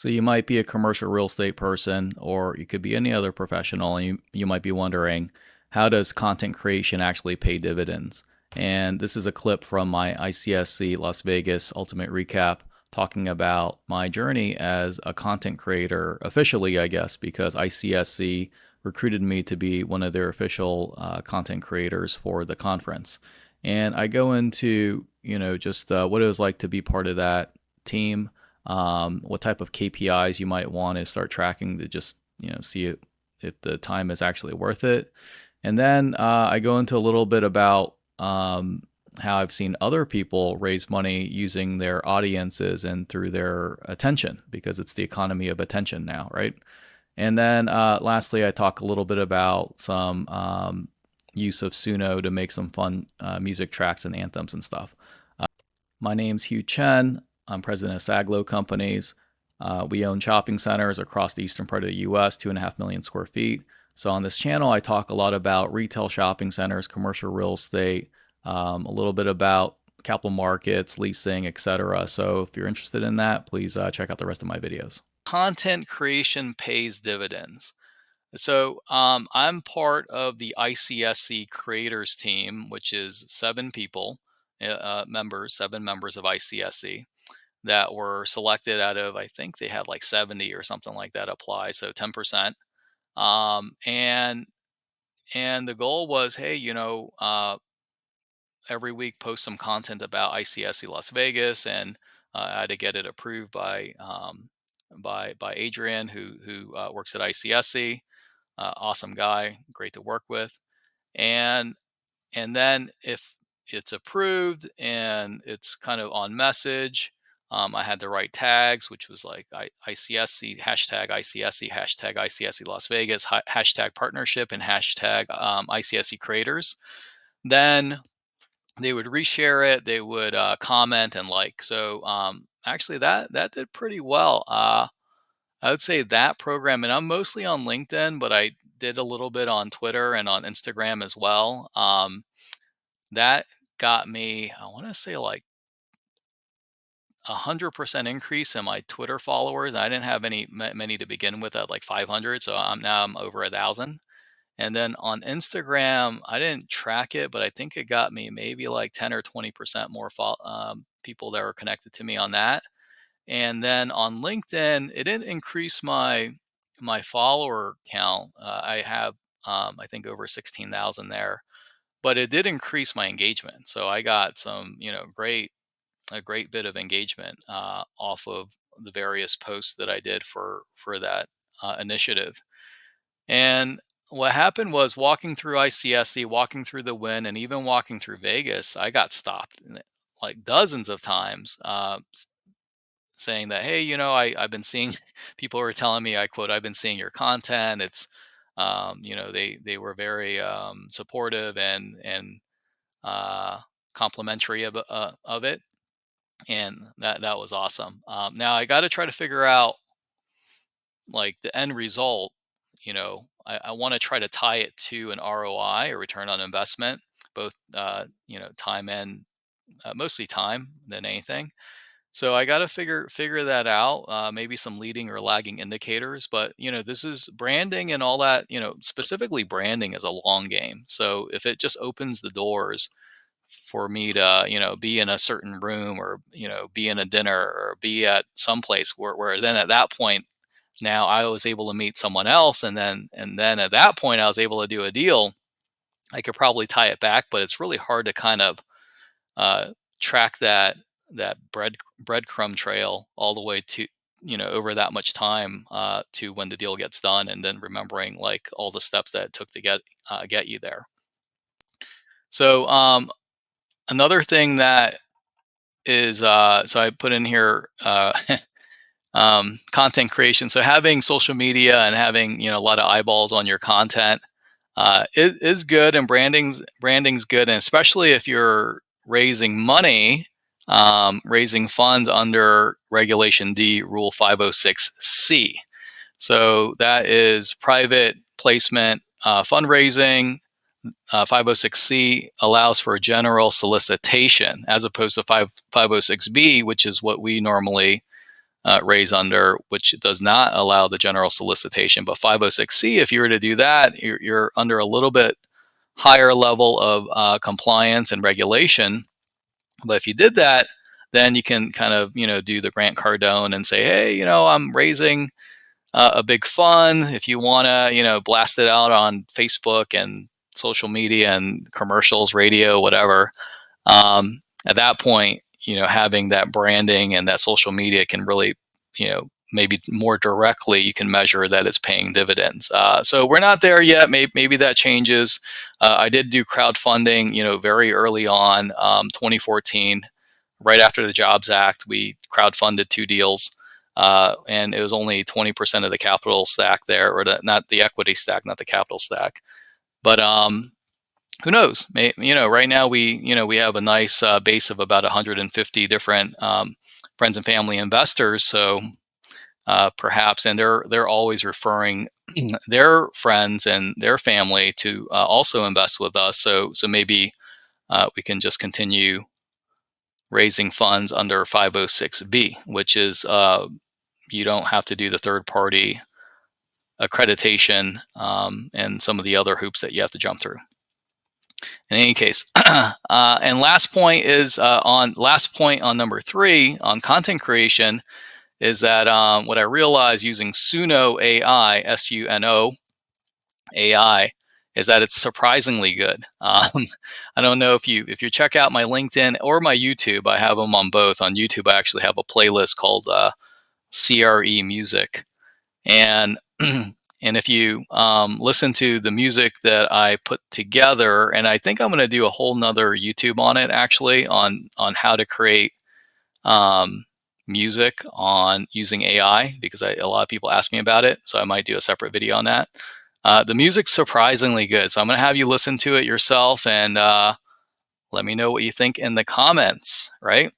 So you might be a commercial real estate person, or you could be any other professional, and you might be wondering, how does content creation actually pay dividends? And this is a clip from my ICSC Las Vegas Ultimate Recap talking about my journey as a content creator, officially, I guess, because ICSC recruited me to be one of their official content creators for the conference. And I go into, just what it was like to be part of that team, what type of KPIs you might want to start tracking to just see if the time is actually worth it. And then I go into a little bit about how I've seen other people raise money using their audiences and through their attention, because it's the economy of attention now, right? And then lastly, I talk a little bit about some use of Suno to make some fun music tracks and anthems and stuff. My name's Chen. I'm president of Saglo Companies. We own shopping centers across the eastern part of the U.S., 2.5 million square feet. So on this channel, I talk a lot about retail shopping centers, commercial real estate, a little bit about capital markets, leasing, etc. So if you're interested in that, please check out the rest of my videos. Content creation pays dividends. So I'm part of the ICSC Creators Team, which is 7 people, members, 7 members of ICSC that were selected out of, I think they had like 70 or something like that apply, so 10%. And the goal was, hey, every week post some content about ICSC Las Vegas, and I had to get it approved by Adrian, who works at ICSC. Awesome guy, great to work with. And then if it's approved and it's kind of on message, I had the right tags, which was like ICSC, hashtag ICSC, hashtag ICSC Las Vegas, hashtag partnership, and hashtag ICSC creators. Then they would reshare it, they would comment and like. So actually that did pretty well. I would say that program, and I'm mostly on LinkedIn, but I did a little bit on Twitter and on Instagram as well. That got me, I want to say like 100% increase in my Twitter followers. I didn't have many to begin with at like 500, so I'm over 1,000. And then on Instagram, I didn't track it, but I think it got me maybe like 10 or 20% more people that were connected to me on that. And then on LinkedIn, it didn't increase my follower count. I have I think over 16,000 there, but it did increase my engagement. So I got some a great bit of engagement off of the various posts that I did for that initiative. And what happened was, walking through ICSC, walking through the Win, and even walking through Vegas, I got stopped like dozens of times, saying that, hey, I've been seeing people were telling me, I quote, I've been seeing your content. It's, they were very supportive and uh, complimentary of it. And that was awesome. Now I got to try to figure out like the end result. I want to try to tie it to an ROI, or return on investment, both, time and mostly time than anything. So I got to figure that out. Maybe some leading or lagging indicators, but this is branding and all that. Specifically branding is a long game. So if it just opens the doors for me to be in a certain room, or be in a dinner, or be at some place where then at that point, now I was able to meet someone else, and then at that point I was able to do a deal. I could probably tie it back, but it's really hard to kind of uh, track that breadcrumb trail all the way to over that much time, to when the deal gets done, and then remembering like all the steps that it took to get you there. So another thing that is, so I put in here, content creation. So having social media and having a lot of eyeballs on your content is good, and branding's good, and especially if you're raising money, raising funds under Regulation D, Rule 506C. So that is private placement fundraising. 506C allows for a general solicitation, as opposed to 506B, which is what we normally raise under, which does not allow the general solicitation. But 506C, if you were to do that, you're under a little bit higher level of compliance and regulation. But if you did that, then you can kind of, do the Grant Cardone and say, hey, I'm raising a big fund. If you want to, blast it out on Facebook and social media and commercials, radio, whatever. At that point, having that branding and that social media can really, maybe more directly, you can measure that it's paying dividends. So we're not there yet. Maybe that changes. I did do crowdfunding, very early on, 2014, right after the Jobs Act. We crowdfunded 2 deals. And it was only 20% of the capital stack there, or not the equity stack, not the capital stack. But who knows? Right now we have a nice base of about 150 different friends and family investors. So perhaps, and they're always referring their friends and their family to also invest with us. So maybe we can just continue raising funds under 506B, which is you don't have to do the third party accreditation and some of the other hoops that you have to jump through. In any case, and last point on number 3 on content creation is that what I realized using Suno AI, Suno AI, is that it's surprisingly good. I don't know if you check out my LinkedIn or my YouTube. I have them on both. On YouTube, I actually have a playlist called CRE Music, and and if you listen to the music that I put together, and I think I'm going to do a whole nother YouTube on it, actually, on how to create music on using AI, because a lot of people ask me about it, so I might do a separate video on that. The music's surprisingly good, so I'm going to have you listen to it yourself and let me know what you think in the comments, right?